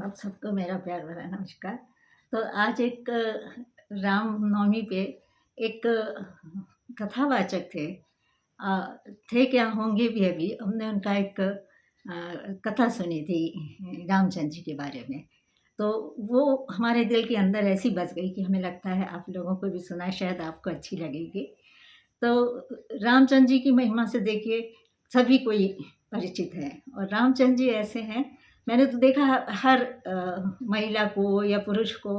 आप सबको मेरा प्यार भरा नमस्कार। तो आज एक रामनवमी पे एक कथावाचक थे। थे क्या होंगे भी अभी, हमने उनका एक कथा सुनी थी रामचंद्र जी के बारे में। तो वो हमारे दिल के अंदर ऐसी बस गई कि हमें लगता है आप लोगों को भी सुना है, शायद आपको अच्छी लगेगी। तो रामचंद्र जी की महिमा से देखिए सभी कोई परिचित है और रामचंद्र जी ऐसे हैं, मैंने तो देखा हर महिला को या पुरुष को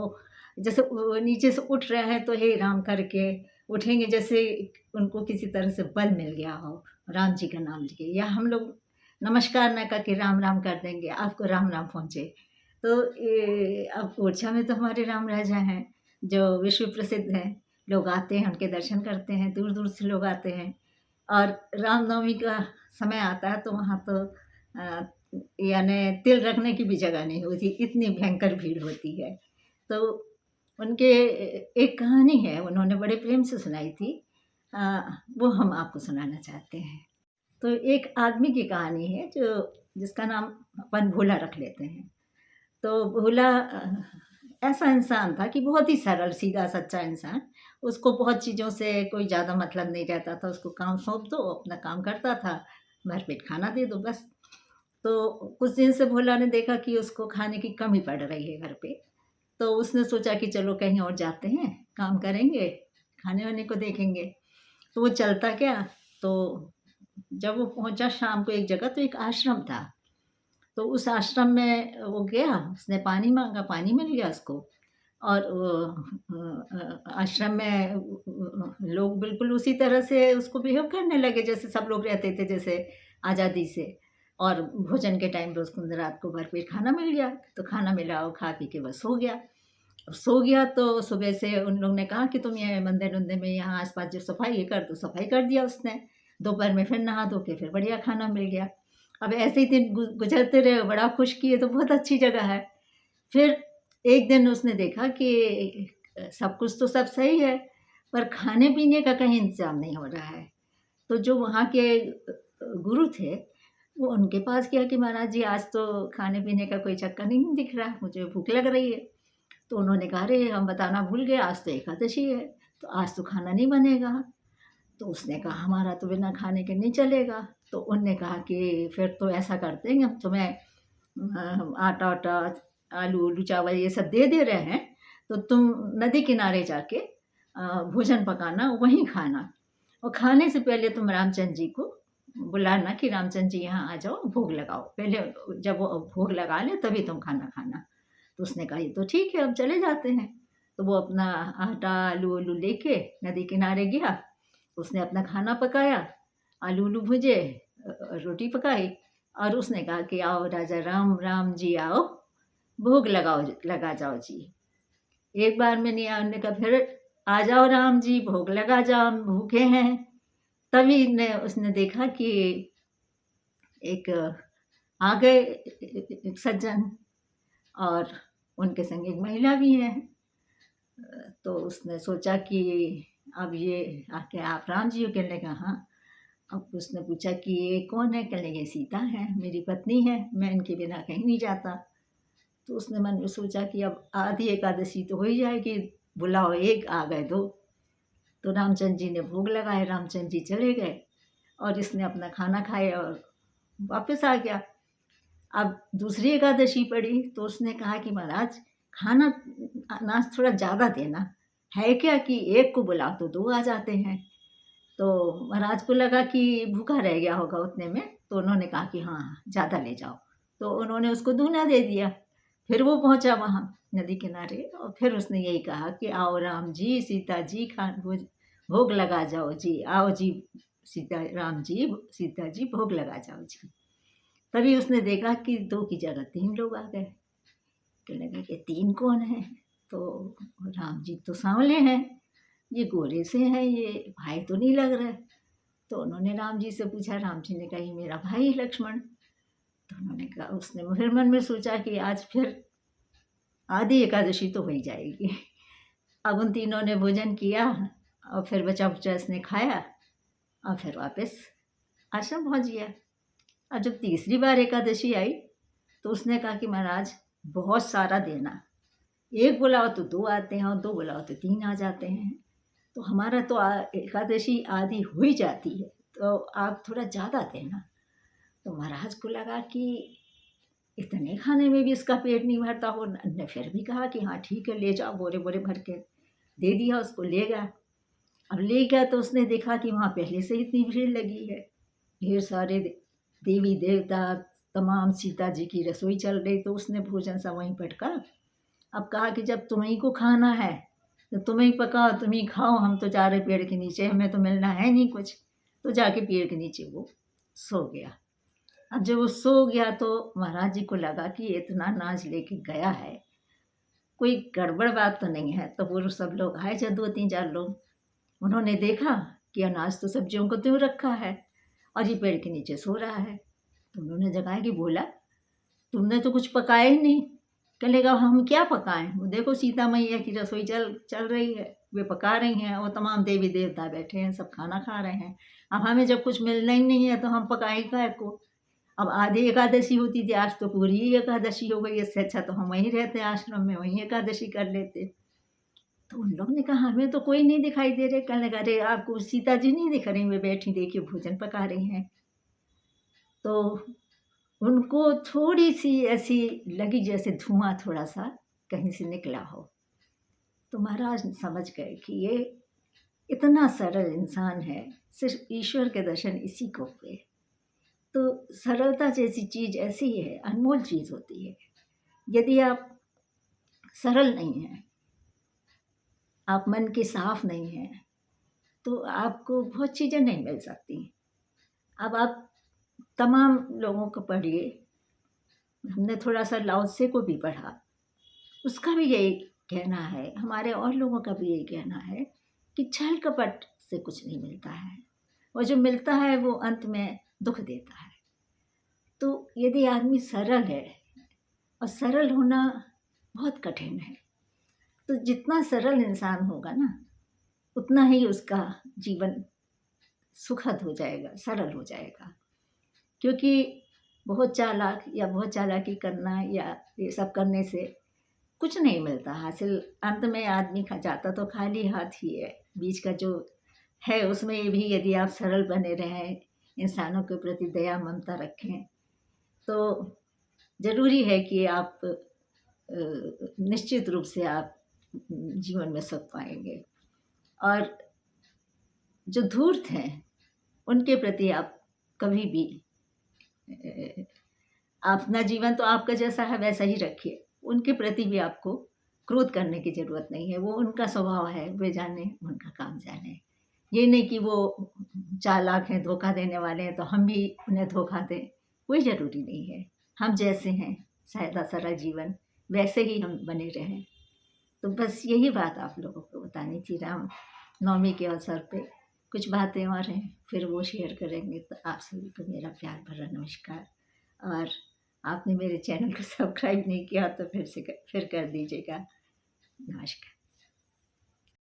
जैसे वो नीचे से उठ रहे हैं तो हे राम करके उठेंगे, जैसे उनको किसी तरह से बल मिल गया हो राम जी का नाम लेके, या हम लोग नमस्कार ना करके राम राम कर देंगे, आपको राम राम पहुँचे। तो अब ओरछा में तो हमारे राम राजा हैं जो विश्व प्रसिद्ध हैं। लोग आते हैं, उनके दर्शन करते हैं, दूर-दूर से लोग आते हैं। और रामनवमी का समय आता है तो वहाँ तो यानी तिल रखने की भी जगह नहीं होती, इतनी भयंकर भीड़ होती है। तो उनके एक कहानी है, उन्होंने बड़े प्रेम से सुनाई थी। वो हम आपको सुनाना चाहते हैं। तो एक आदमी की कहानी है जिसका नाम अपन भोला रख लेते हैं। तो भोला ऐसा इंसान था कि बहुत ही सरल, सीधा, सच्चा इंसान। उसको बहुत चीज़ों से कोई ज़्यादा मतलब नहीं रहता था, उसको काम सौंप दो, अपना काम करता था, भरपेट खाना दे दो बस। तो कुछ दिन से भोला ने देखा कि उसको खाने की कमी पड़ रही है घर पे, तो उसने सोचा कि चलो कहीं और जाते हैं, काम करेंगे, खाने-वाने को देखेंगे। तो वो चलता गया, तो जब वो पहुँचा शाम को एक जगह, तो एक आश्रम था। तो उस आश्रम में वो गया, उसने पानी माँगा, पानी मिल गया उसको। और आश्रम में लोग बिल्कुल उसी तरह से उसको बिहेव करने लगे जैसे सब लोग रहते थे, जैसे आज़ादी से। और भोजन के टाइम पे उसको रात को भरपेट खाना मिल गया, तो खाना मिला, वो खा पी के बस सो गया। अब सो गया तो सुबह से उन लोग ने कहा कि तुम ये मंदिर-वंदिर में यहाँ आस-पास जो सफाई है कर दो, सफाई कर दिया उसने। दोपहर में फिर नहा धो के फिर बढ़िया खाना मिल गया। अब ऐसे ही दिन गुज़रते रहे, बड़ा खुश कि ये तो बहुत अच्छी जगह है। फिर एक दिन उसने देखा कि सब कुछ तो सब सही है, पर खाने-पीने का कहीं इंतज़ाम नहीं हो रहा है। तो जो वहाँ के गुरु थे, वो उनके पास गया कि महाराज जी आज तो खाने-पीने का कोई चक्कर नहीं दिख रहा, मुझे भूख लग रही है। तो उन्होंने कहा, अरे! हम बताना भूल गए, आज तो एकादशी है, तो आज तो खाना नहीं बनेगा। तो उसने कहा, हमारा तो बिना खाने के नहीं चलेगा। तो उनने कहा कि फिर तो ऐसा करते हैं, हम तुम्हें आटा-वाटा, आलू-वालू, चावल ये सब दे दे रहे हैं, तो तुम नदी किनारे जाके भोजन पकाना, वहीं खाना, और खाने से पहले तुम रामचंद्र जी को बुलाना कि रामचंद्र जी यहाँ आ जाओ, भोग लगाओ। पहले जब वो भोग लगा लें तभी तुम खाना खाना। तो उसने कहा, ये तो ठीक है, अब चले जाते हैं। तो वो अपना आटा, आलू-वालू लेके नदी किनारे गया, उसने अपना खाना पकाया, आलू-वालू भुजे, रोटी पकाई, और उसने कहा कि आओ राजा राम, राम जी आओ, भोग लगा जाओ जी। एक बार में नहीं आया, उन्होंने कहा फिर आ जाओ राम जी, भोग लगा जाओ, हम भूखे हैं। तभी ने उसने देखा कि एक आ गए एक सज्जन, और उनके संग एक महिला भी है। तो उसने सोचा कि अब ये आके आप राम जी हो? कहने लगा हाँ। अब उसने पूछा कि ये कौन है? कहने लगे सीता है, मेरी पत्नी है, मैं इनके बिना कहीं नहीं जाता। तो उसने मन में सोचा कि अब आधी एकादशी तो हो ही जाएगी, बुलाओ एक आ गए दो। तो रामचंद्र जी ने भोग लगाए, रामचंद्र जी चले गए, और इसने अपना खाना खाया और वापस आ गया। अब दूसरी एकादशी पड़ी तो उसने कहा कि महाराज खाना अनाज थोड़ा ज़्यादा देना, है क्या कि एक को बुलाओ तो दो आ जाते हैं। तो महाराज को लगा कि भूखा रह गया होगा उतने में, तो उन्होंने कहा कि हाँ, ज़्यादा ले जाओ। तो उन्होंने उसको दूना दे दिया। फिर वो पहुँचा वहाँ नदी किनारे, और फिर उसने यही कहा कि आओ राम जी, सीता जी भोग लगा जाओ जी, आओ जी सीता राम जी, सीता जी भोग लगा जाओ जी। तभी उसने देखा कि 2 की जगह 3 लोग आ गए। कहने लगा कि 3 कौन हैं? तो राम जी तो सांवले हैं, ये गोरे से हैं, ये भाई तो नहीं लग रहे। तो उन्होंने राम जी से पूछा, राम जी ने कहा ये मेरा भाई है लक्ष्मण। तो उन्होंने कहा, उसने फिर मन में सोचा कि आज फिर आधी एकादशी तो हो ही जाएगी। अब उन तीनों ने भोजन किया, और फिर बचा-खुचा इसने खाया, और फिर वापस आश्रम पहुँच गया। और जब तीसरी बार एकादशी आई तो उसने कहा कि महाराज बहुत सारा देना। एक बुलाओ तो 2 आते हैं और 2 बुलाओ तो 3 आ जाते हैं। तो हमारा तो एकादशी आधी हो ही जाती है, तो आप थोड़ा ज़्यादा देना। तो महाराज को लगा कि इतने खाने में भी इसका पेट नहीं भरता हो। ने फिर भी कहा कि हाँ ठीक है, ले जाओ, बोरे बोरे भर के दे दिया उसको, ले गया। अब ले गया तो उसने देखा कि वहाँ पहले से इतनी भीड़ लगी है, ढेर सारे देवी देवता, तमाम सीता जी की रसोई चल रही। तो उसने भोजन सब वहीं पटका। अब कहा कि जब तुम्हीं को खाना है तो तुम ही पकाओ, तुम ही खाओ, हम तो जा रहे पेड़ के नीचे, हमें तो मिलना है नहीं कुछ। तो जाके पेड़ के नीचे वो सो गया। अब जब वो सो गया तो महाराज जी को लगा कि इतना अनाज लेके गया है, कोई गड़बड़ बात तो नहीं है। तो वो सब लोग आए, जब 2-3-4 लोग, उन्होंने देखा कि अनाज तो सब्जियों को त्यों रखा है और ये पेड़ के नीचे सो रहा है। तो उन्होंने जगाया कि बोला, तुमने तो कुछ पकाया ही नहीं। कहने लगा, हम क्या पकाएं, वो देखो सीता मैया की रसोई चल चल रही है, वे पका रही हैं और तमाम देवी देवता बैठे हैं, सब खाना खा रहे हैं। अब हमें जब कुछ मिलना ही नहीं है तो हम पकाएं काय को। अब आधी एकादशी होती थी, आज तो पूरी ही एकादशी हो गई। इससे अच्छा तो हम वहीं रहते आश्रम में, वहीं एकादशी कर लेते। तो उन लोग ने कहा, हमें तो कोई नहीं दिखाई दे रहे। कहने लगा, अरे आपको सीता जी नहीं दिख रही, वे बैठी देखिए भोजन पका रही हैं। तो उनको थोड़ी सी ऐसी लगी जैसे धुआं थोड़ा सा कहीं से निकला हो। तो महाराज समझ गए कि ये इतना सरल इंसान है, सिर्फ ईश्वर के दर्शन इसी को हुए। तो सरलता जैसी चीज़ ऐसी ही है, अनमोल चीज़ होती है। यदि आप सरल नहीं हैं, आप मन के साफ नहीं हैं, तो आपको बहुत चीज़ें नहीं मिल सकती। अब आप तमाम लोगों को पढ़िए, हमने थोड़ा सा लाओ त्से को भी पढ़ा, उसका भी यही कहना है, हमारे और लोगों का भी यही कहना है कि छल कपट से कुछ नहीं मिलता है, और जो मिलता है वो अंत में दुख देता है। तो यदि आदमी सरल है, और सरल होना बहुत कठिन है, तो जितना सरल इंसान होगा ना, उतना ही उसका जीवन सुखद हो जाएगा, सरल हो जाएगा। क्योंकि बहुत चालाक या बहुत चालाकी करना या ये सब करने से कुछ नहीं मिलता हासिल। अंत में आदमी खा जाता तो खाली हाथ ही है। बीच का जो है उसमें भी यदि आप सरल बने रहें, इंसानों के प्रति दया ममता रखें, तो ज़रूरी है कि आप निश्चित रूप से आप जीवन में सुख पाएंगे। और जो धूर्त हैं उनके प्रति आप कभी भी अपना जीवन तो आपका जैसा है वैसा ही रखिए, उनके प्रति भी आपको क्रोध करने की ज़रूरत नहीं है। वो उनका स्वभाव है, वे जाने, उनका काम जाने। ये नहीं कि वो चालाक हैं, धोखा देने वाले हैं तो हम भी उन्हें धोखा दें, कोई ज़रूरी नहीं है। हम जैसे हैं, सादा सरल जीवन वैसे ही हम बने रहें। तो बस यही बात आप लोगों को बतानी थी। राम नवमी के अवसर पे कुछ बातें और हैं, फिर वो शेयर करेंगे। तो आप सभी को मेरा प्यार भरा नमस्कार। और आपने मेरे चैनल को सब्सक्राइब नहीं किया तो फिर कर दीजिएगा। नमस्कार।